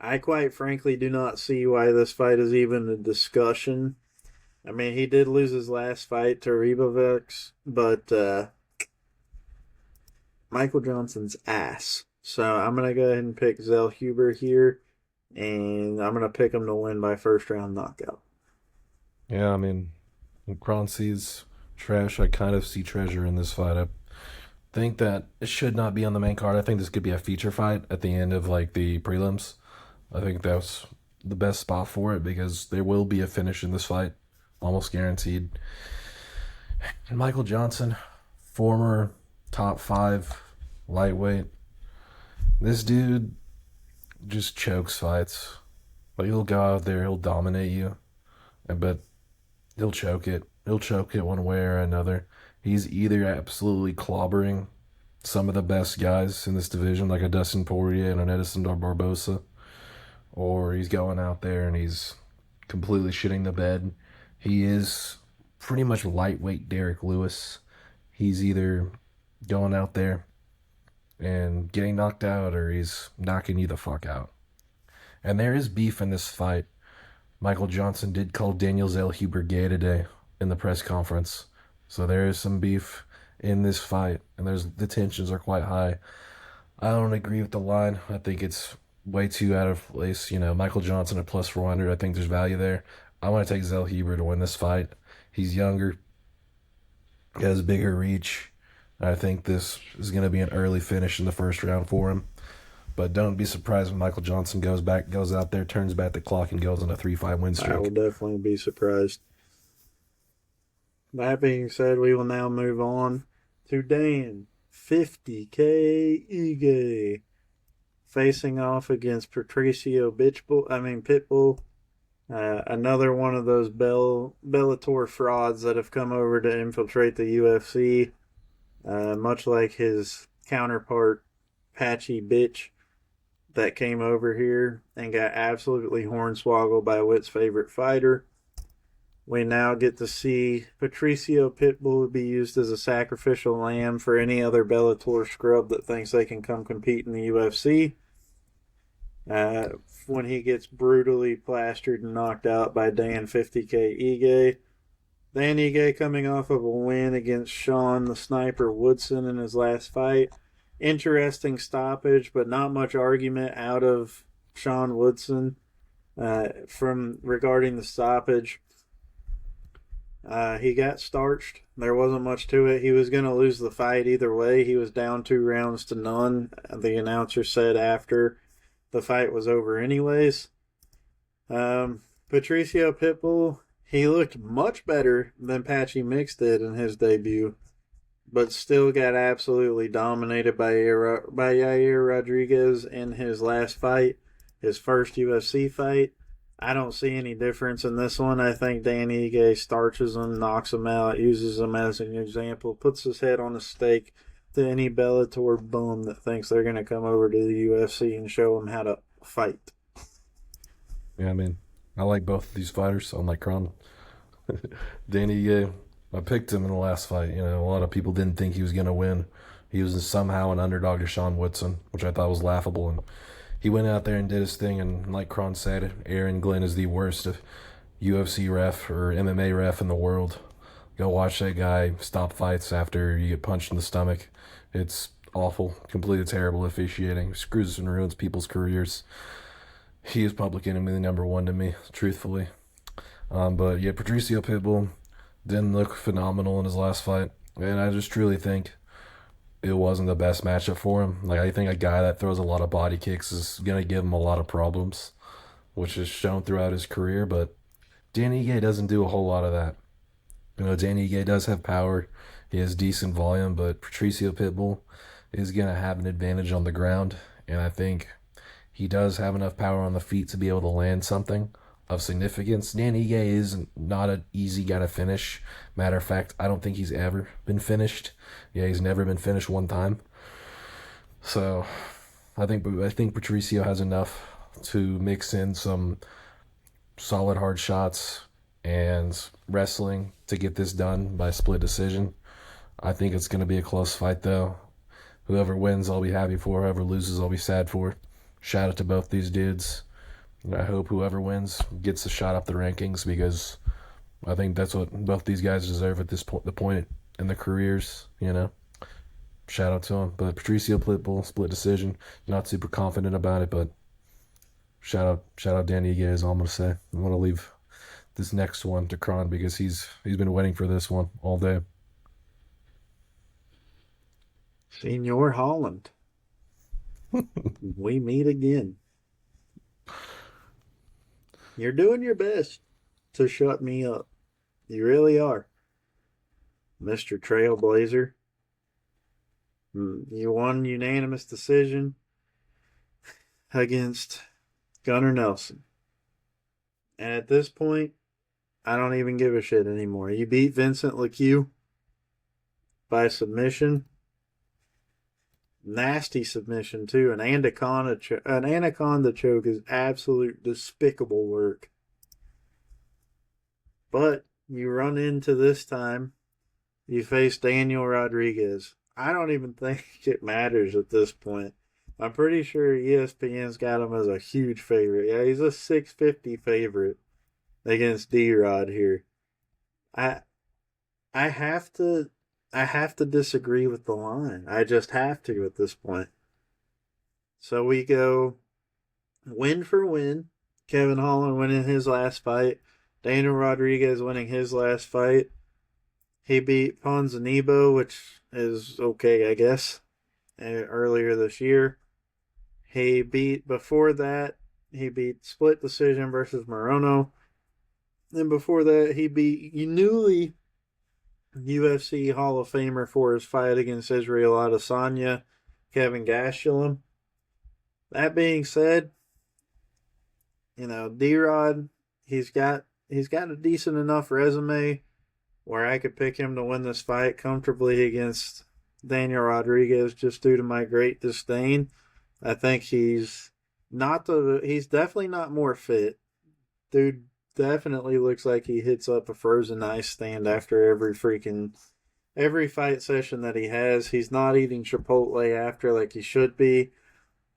I quite frankly do not see why this fight is even a discussion. I mean, he did lose his last fight to Ribovics, but Michael Johnson's ass. So I'm going to go ahead and pick Zellhuber here, and I'm going to pick him to win by first round knockout. Yeah, I mean, when crons sees trash, I kind of see treasure in this fight. I think that it should not be on the main card. I think this could be a feature fight at the end of like the prelims. I think that's the best spot for it because there will be a finish in this fight. Almost guaranteed. And Michael Johnson, former top 5 lightweight. This dude just chokes fights. Like, he'll go out there, he'll dominate you. But he'll choke it. He'll choke it one way or another. He's either absolutely clobbering some of the best guys in this division, like a Dustin Poirier and an Edson Barbosa, or he's going out there and he's completely shitting the bed. He is pretty much lightweight Derek Lewis. He's either going out there and getting knocked out or he's knocking you the fuck out. And there is beef in this fight. Michael Johnson did call Daniel Zellhuber gay today in the press conference. So there is some beef in this fight, and the tensions are quite high. I don't agree with the line. I think it's way too out of place. You know, Michael Johnson at plus 400, I think there's value there. I want to take Zellhuber to win this fight. He's younger, he has bigger reach. I think this is going to be an early finish in the first round for him. But don't be surprised when Michael Johnson goes out there, turns back the clock, and goes on a 3-5 win streak. I will definitely be surprised. That being said, we will now move on to Dan 50K Ige facing off against Patricio Pitbull. Another one of those Bellator frauds that have come over to infiltrate the UFC. Much like his counterpart, Patchy Bitch, that came over here and got absolutely hornswoggled by Whit's favorite fighter. We now get to see Patricio Pitbull be used as a sacrificial lamb for any other Bellator scrub that thinks they can come compete in the UFC. When he gets brutally plastered and knocked out by Dan 50K Ige. Dan Ige coming off of a win against Sean the Sniper Woodson in his last fight. Interesting stoppage, but not much argument out of Sean Woodson from regarding the stoppage. He got starched. There wasn't much to it. He was going to lose the fight either way. He was down 2-0. The announcer said after the fight was over, anyways. Patricio Pitbull, he looked much better than Patchy Mix did in his debut, but still got absolutely dominated by Yair Rodriguez in his last fight, his first UFC fight. I don't see any difference in this one. I think Dan Ige starches him, knocks him out, uses him as an example, puts his head on a stake to any Bellator bum that thinks they're going to come over to the UFC and show him how to fight. Yeah, I mean, I like both of these fighters. Unlike Cron. Danny Ige, I picked him in the last fight. You know, a lot of people didn't think he was going to win. He was somehow an underdog to Sean Woodson, which I thought was laughable. And he went out there and did his thing. And like Cron said, Aaron Glenn is the worst UFC ref or MMA ref in the world. Go watch that guy stop fights after you get punched in the stomach. It's awful, completely terrible officiating. Screws and ruins people's careers. He is public enemy number one to me, truthfully. But yeah, Patricio Pitbull didn't look phenomenal in his last fight. And I just truly think it wasn't the best matchup for him. Like, I think a guy that throws a lot of body kicks is going to give him a lot of problems, which is shown throughout his career. But Danny Ige doesn't do a whole lot of that. You know, Danny Ige does have power. He has decent volume, but Patricio Pitbull is going to have an advantage on the ground. And I think he does have enough power on the feet to be able to land something of significance. Danny Ige is not an easy guy to finish. Matter of fact, I don't think he's ever been finished. Yeah, he's never been finished one time. So I think Patricio has enough to mix in some solid hard shots and wrestling to get this done by split decision. I think it's going to be a close fight, though. Whoever wins, I'll be happy for. Whoever loses, I'll be sad for. Shout out to both these dudes. I hope whoever wins gets a shot up the rankings, because I think that's what both these guys deserve at this point, the point in their careers, you know. Shout out to them. But Patricio Pitbull, split decision. Not super confident about it, but shout out Danny Ige is all I'm going to say. I'm going to leave this next one to Cron because he's been waiting for this one all day. Senor Holland. We meet again. You're doing your best to shut me up. You really are. Mr. Trailblazer. You won unanimous decision against Gunnar Nelson. And at this point, I don't even give a shit anymore. You beat Vincent LeCue by submission. Nasty submission, too. An anaconda choke is absolute despicable work. But you run into this time, you face Daniel Rodriguez. I don't even think it matters at this point. I'm pretty sure ESPN's got him as a huge favorite. Yeah, he's a 650 favorite against D-Rod here. I have to disagree with the line. I just have to at this point. So we go win for win. Kevin Holland winning his last fight. Daniel Rodriguez winning his last fight. He beat Ponzinibbio, which is okay, I guess, earlier this year. Before that, he beat split decision versus Morono. Then before that, he beat newly UFC Hall of Famer for his fight against Israel Adesanya, Kevin Gastelum. That being said, you know, D-Rod, he's got a decent enough resume where I could pick him to win this fight comfortably against Daniel Rodriguez just due to my great disdain. I think he's definitely not more fit. Dude definitely looks like he hits up a frozen ice stand after every fight session that he has. He's not eating Chipotle after like he should be.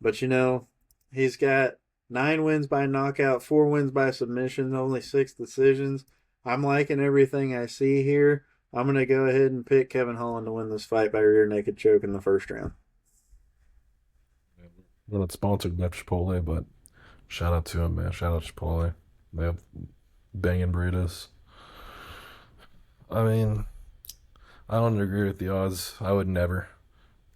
But, you know, he's got 9 wins by knockout, 4 wins by submission, only 6 decisions. I'm liking everything I see here. I'm going to go ahead and pick Kevin Holland to win this fight by rear naked choke in the first round. We're not sponsored by Chipotle, but shout out to him, man. Shout out to Chipotle. They have banging burritos. I mean, I don't agree with the odds. I would never,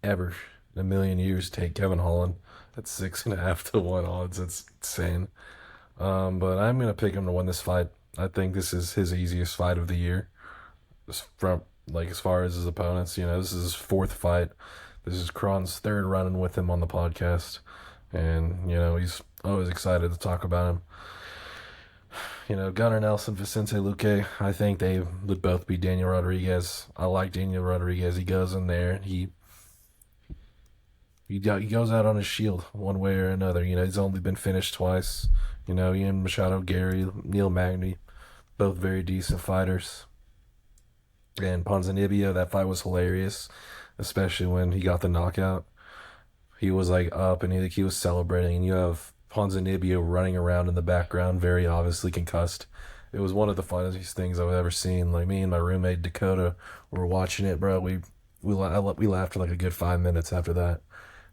ever in a million years take Kevin Holland at 6.5 to 1 odds. That's insane. But I'm gonna pick him to win this fight. I think this is his easiest fight of the year. From as far as his opponents, this is his fourth fight. This is Cron's third running with him on the podcast, and he's always excited to talk about him. Gunnar Nelson, Vicente Luque, I think they would both be Daniel Rodriguez. I like Daniel Rodriguez. He goes in there, he goes out on his shield one way or another. He's only been finished twice. Ian Machado, Gary, Neil Magny, both very decent fighters. And Ponzinibbio, that fight was hilarious, especially when he got the knockout. He was up and he was celebrating, and you have Ponzinibbio running around in the background, very obviously concussed. It was one of the funniest things I've ever seen. Me and my roommate Dakota were watching it, bro. We laughed for a good 5 minutes after that.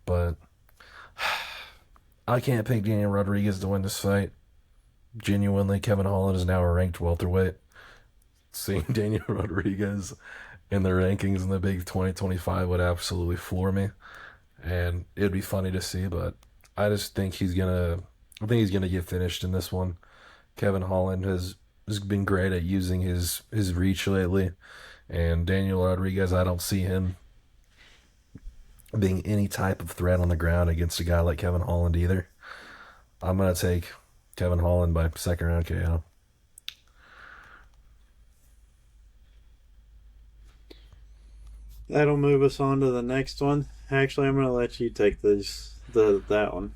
But I can't pick Daniel Rodriguez to win this fight. Genuinely, Kevin Holland is now a ranked welterweight. Seeing Daniel Rodriguez in the rankings in the big 2025 would absolutely floor me. And it'd be funny to see, but I just think he's gonna get finished in this one. Kevin Holland has been great at using his reach lately, and Daniel Rodriguez, I don't see him being any type of threat on the ground against a guy like Kevin Holland either. I'm gonna take Kevin Holland by second round KO. That'll move us on to the next one. Actually, I'm going to let you take that one.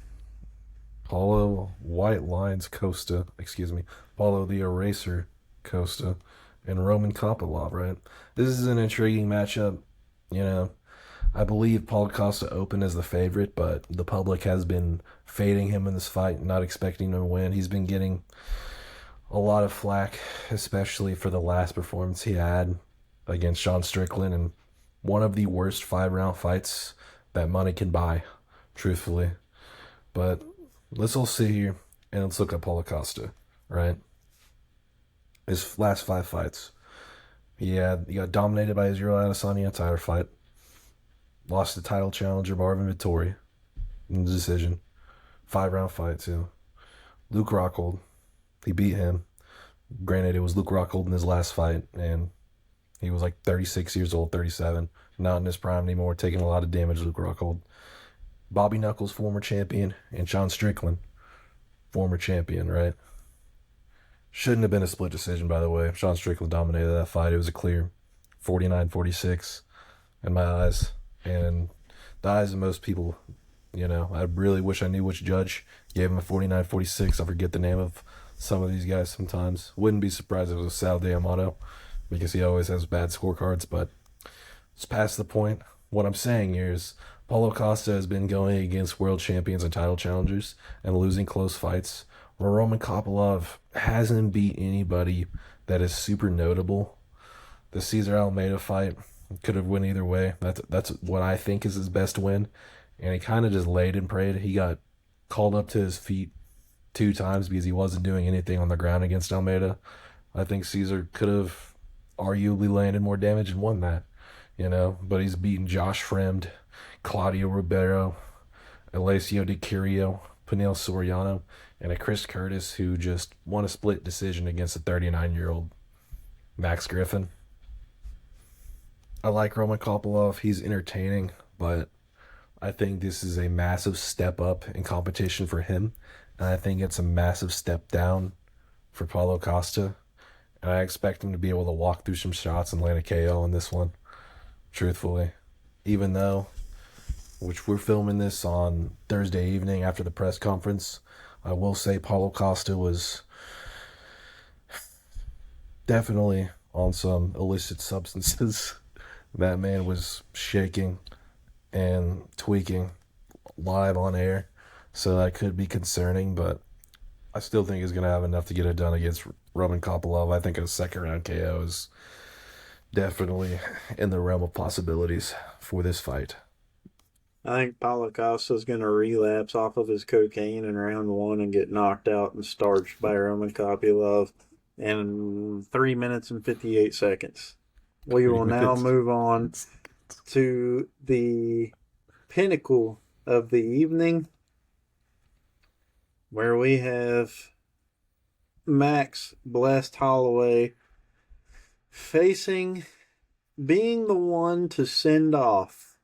Paulo the Eraser Costa, and Roman Kopylov, right? This is an intriguing matchup. I believe Paulo Costa opened as the favorite, but the public has been fading him in this fight, not expecting him to win. He's been getting a lot of flack, especially for the last performance he had against Sean Strickland, and one of the worst 5-round fights that money can buy, truthfully. But let's all sit here and let's look at Paulo Costa, right? His last 5 fights. He got dominated by Israel Adesanya title fight. Lost the title challenger Marvin Vettori in the decision. 5-round fight, too. Luke Rockhold, he beat him. Granted, it was Luke Rockhold in his last fight, and he was 36 years old, 37. Not in his prime anymore, taking a lot of damage, Luke Rockhold. Bobby Knuckles, former champion, and Sean Strickland, former champion, right? Shouldn't have been a split decision, by the way. Sean Strickland dominated that fight. It was a clear 49-46 in my eyes. And the eyes of most people, I really wish I knew which judge gave him a 49-46. I forget the name of some of these guys sometimes. Wouldn't be surprised if it was Sal D'Amato, because he always has bad scorecards, but it's past the point. What I'm saying here is Paulo Costa has been going against world champions and title challengers and losing close fights, where Roman Kopylov hasn't beat anybody that is super notable. The Cesar Almeida fight could have went either way. That's what I think is his best win, and he kind of just laid and prayed. He got called up to his feet 2 times because he wasn't doing anything on the ground against Almeida. I think Cesar could have arguably landed more damage and won that, but he's beaten Josh Fremd, Claudio Ribeiro, Alessio Di Curio, Peniel Soriano, and a Chris Curtis who just won a split decision against a 39-year-old Max Griffin. I like Roman Kopylov. He's entertaining, but I think this is a massive step up in competition for him, and I think it's a massive step down for Paulo Costa. And I expect him to be able to walk through some shots and land a KO on this one, truthfully. Even though, which we're filming this on Thursday evening after the press conference, I will say Paulo Costa was definitely on some illicit substances. That man was shaking and tweaking live on air, so that could be concerning, but I still think he's going to have enough to get it done against Roman Kopylov. I think a second round KO is definitely in the realm of possibilities for this fight. I think Paulo Costa's going to relapse off of his cocaine in round one and get knocked out and starched by Roman Kopylov in 3 minutes and 58 seconds. We will now move on to the pinnacle of the evening, where we have Max Blessed Holloway being the one to send off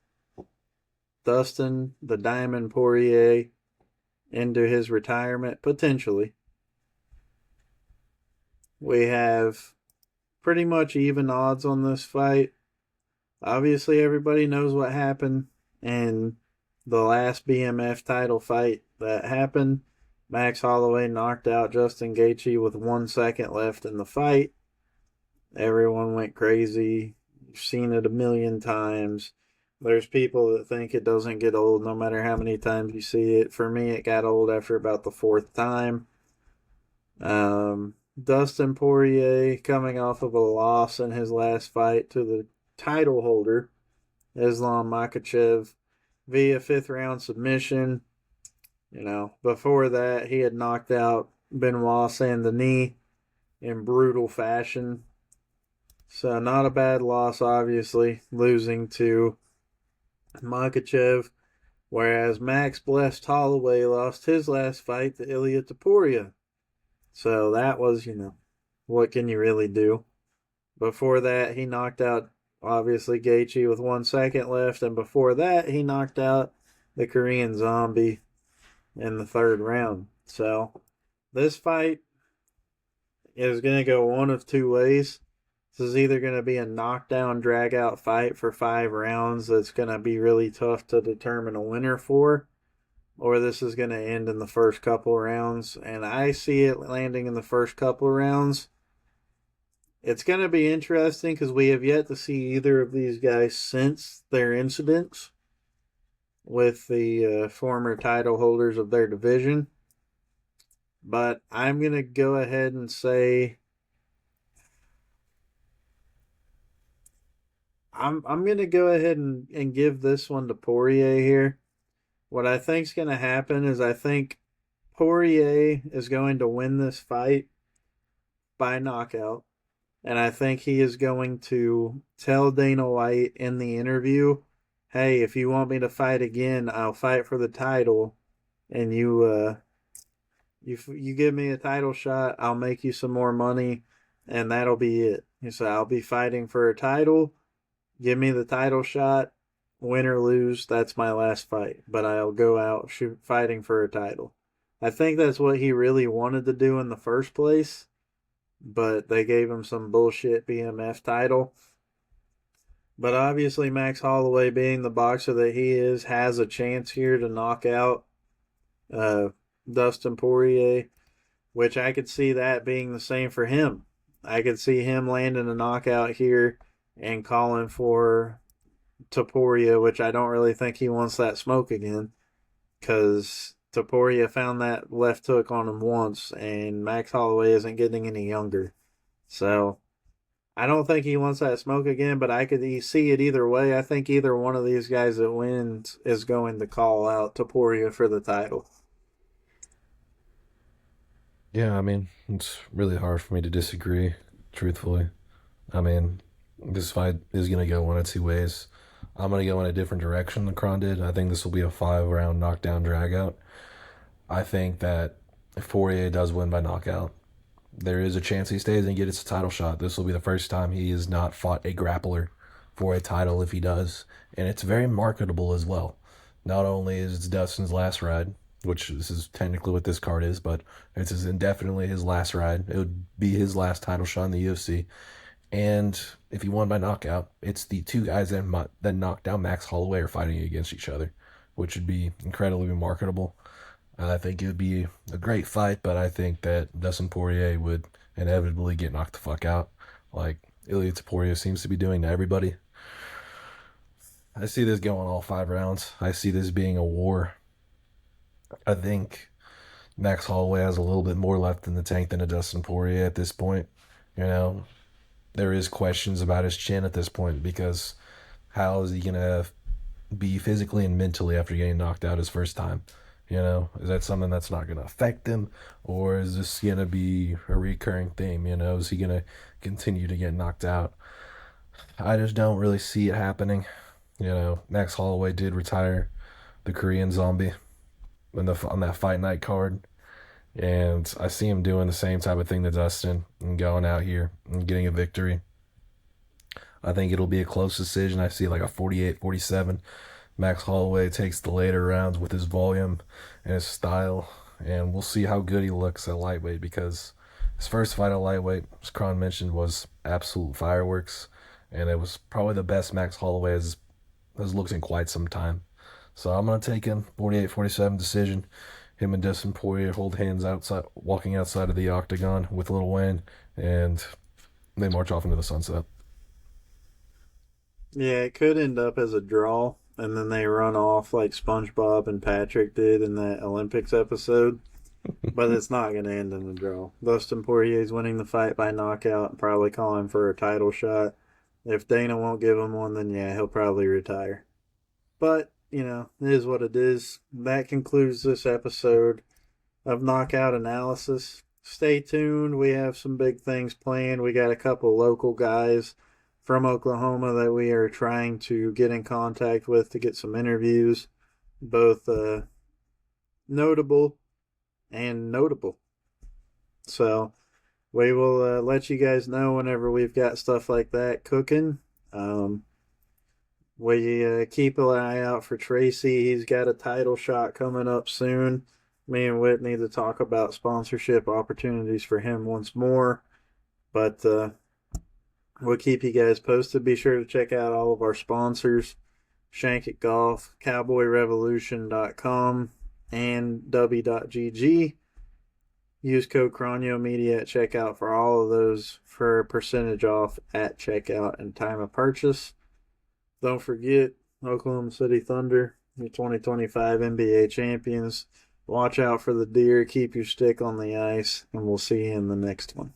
Dustin the Diamond Poirier into his retirement, potentially. We have pretty much even odds on this fight. Obviously, everybody knows what happened in the last BMF title fight that happened. Max Holloway knocked out Justin Gaethje with 1 second left in the fight. Everyone went crazy. You've seen it a million times. There's people that think it doesn't get old no matter how many times you see it. For me, it got old after about the 4th time. Dustin Poirier coming off of a loss in his last fight to the title holder, Islam Makhachev, via 5th round submission. Before that, he had knocked out Benoit Saint-Denis in brutal fashion. So not a bad loss, obviously, losing to Makhachev. Whereas Max Blessed Holloway lost his last fight to Ilia Topuria. So that was, what can you really do? Before that, he knocked out, obviously, Gaethje with 1 second left. And before that, he knocked out the Korean Zombie in the 3rd round. So this fight is going to go one of 2 ways. This is either going to be a knockdown, drag-out fight for 5 rounds that's going to be really tough to determine a winner for, or this is going to end in the first couple rounds, and I see it landing in the first couple rounds. It's going to be interesting because we have yet to see either of these guys since their incidents with the former title holders of their division. But I'm going to go ahead and say I'm going to go ahead and give this one to Poirier here. What I think is going to happen is I think Poirier is going to win this fight by knockout. And I think he is going to tell Dana White in the interview, hey, if you want me to fight again, I'll fight for the title. And you give me a title shot, I'll make you some more money, and that'll be it. He said, I'll be fighting for a title. Give me the title shot. Win or lose, that's my last fight. But I'll go out fighting for a title. I think that's what he really wanted to do in the first place. But they gave him some bullshit BMF title. But obviously Max Holloway, being the boxer that he is, has a chance here to knock out Dustin Poirier, which I could see that being the same for him. I could see him landing a knockout here and calling for Topuria, which I don't really think he wants that smoke again, because Topuria found that left hook on him once, and Max Holloway isn't getting any younger. So I don't think he wants that smoke again, but I could see it either way. I think either one of these guys that wins is going to call out Topuria for the title. Yeah, I mean, it's really hard for me to disagree, truthfully. I mean, this fight is going to go one of 2 ways. I'm going to go in a different direction than Kron did. I think this will be a 5-round knockdown dragout. I think that if Poirier does win by knockout, there is a chance he stays and gets a title shot. This will be the first time he has not fought a grappler for a title if he does. And it's very marketable as well. Not only is it Dustin's last ride, which this is technically what this card is, but it's indefinitely his last ride. It would be his last title shot in the UFC. And if he won by knockout, it's the 2 guys that knocked down Max Holloway are fighting against each other, which would be incredibly marketable. I think it would be a great fight, but I think that Dustin Poirier would inevitably get knocked the fuck out, like Ilia Topuria seems to be doing to everybody. I see this going all 5 rounds. I see this being a war. I think Max Holloway has a little bit more left in the tank than a Dustin Poirier at this point. You know, there is questions about his chin at this point because how is he gonna be physically and mentally after getting knocked out his first time? You know, is that something that's not gonna affect him, or is this gonna be a recurring theme? You know, is he gonna continue to get knocked out? I just don't really see it happening. You know, Max Holloway did retire the Korean Zombie on that fight night card. And I see him doing the same type of thing to Dustin and going out here and getting a victory. I think it'll be a close decision. I see like a 48-47. Max Holloway takes the later rounds with his volume and his style. And we'll see how good he looks at lightweight because his first fight at lightweight, as Kron mentioned, was absolute fireworks. And it was probably the best Max Holloway has looked in quite some time. So I'm going to take him 48-47 decision. Him and Dustin Poirier hold hands outside, walking outside of the octagon with Lil Wayne, and they march off into the sunset. Yeah, it could end up as a draw, and then they run off like SpongeBob and Patrick did in that Olympics episode. But it's not going to end in a draw. Dustin Poirier's winning the fight by knockout and probably calling for a title shot. If Dana won't give him one, then yeah, he'll probably retire. But, you know, it is what it is. That concludes this episode of Knockout Analysis. Stay tuned. We have some big things planned. We got a couple local guys from Oklahoma that we are trying to get in contact with to get some interviews, both notable and notable. So we will let you guys know whenever we've got stuff like that cooking. We keep an eye out for Tracy. He's got a title shot coming up soon. Me and Whit need to talk about sponsorship opportunities for him once more. But we'll keep you guys posted. Be sure to check out all of our sponsors. Shank It Golf, CowboyRevolution.com, and W.GG. Use code CronioMedia at checkout for all of those for a percentage off at checkout and time of purchase. Don't forget, Oklahoma City Thunder, your 2025 NBA champions. Watch out for the deer. Keep your stick on the ice, and we'll see you in the next one.